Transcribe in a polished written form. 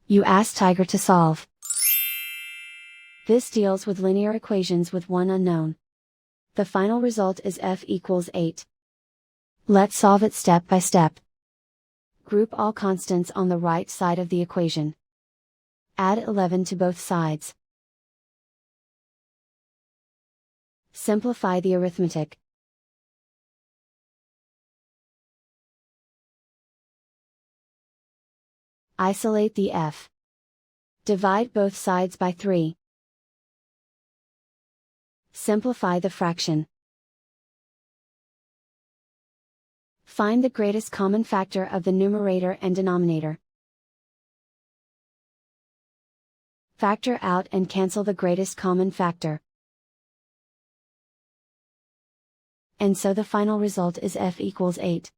You ask Tiger to solve. This deals with linear equations with one unknown. The final result is f equals 8. Let's solve it step by step. Group all constants on the right side of the equation. Add 11 to both sides. Simplify the arithmetic. Isolate the f. Divide both sides by 3. Simplify the fraction. Find the greatest common factor of the numerator and denominator. Factor out and cancel the greatest common factor. And so the final result is f equals 8.